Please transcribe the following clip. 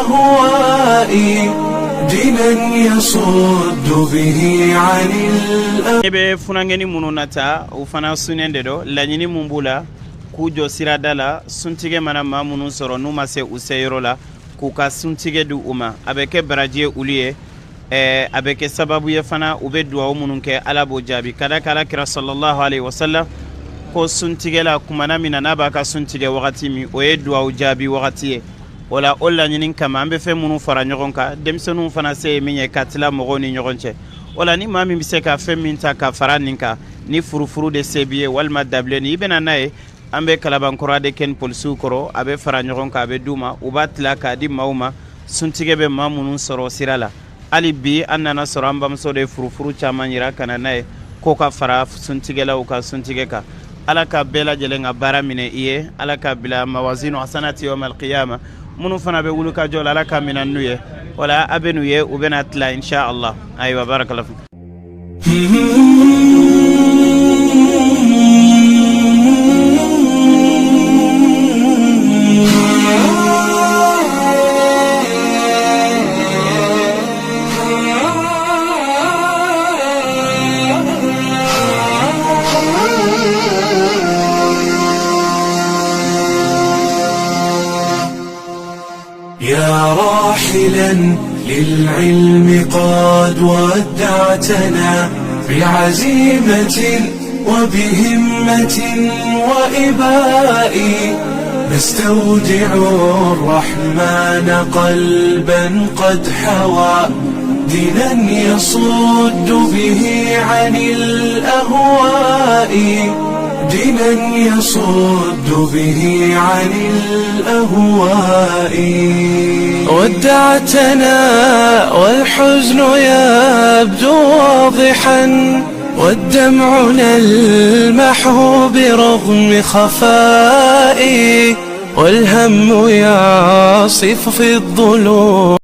الأهواء دينا يصد به عن الأهواء. Ebe funangeni mununata ufana sunende do lanyini mumbula kujo siradala suntige mana mamunu soro numa se useyro la kuka suntige du uma abeke baraje uliye abeke sababu ye fana ube duwa mununke alabo jabi kada kala kira sallallahu alaihi wasallam ko suntige la kumana mina nabaka suntige wakati mi oye duwa jabi wakati ye wala olla nyinin kama ambe fe munu fara nyogonka demsenu fana se minye katila mogoni nyogonche wala ni mami bise ka fe minta ka fara ninka ni furufuru de sebiye walma dable ni ibena naye ambe kalabankora de ken polsu koro abe fara nyogonka abe duma ubatla ka di mauma suntige be mamunu soro sirala ali bi annana soro ambam so de furufuru chamanyira kana naye ko ka fara suntige la uka suntige ka alaka bela jelenga baramine iye alaka bila mawazinu hasanati yawm alqiyama munu fana be wuluka jol alaka minan nuye wala abenu ye ubena tla insha Allah aywa barakallahu يا راحلا للعلم قد ودعتنا بعزيمة وبهمة وإباء نستودع الرحمن قلبا قد حوى دينا يصد به عن الأهواء دينا يصد به عن الأهواء ودعتنا والحزن يبدو واضحا والدمع نلمح برغم خفائي والهم يعصف في الظلوم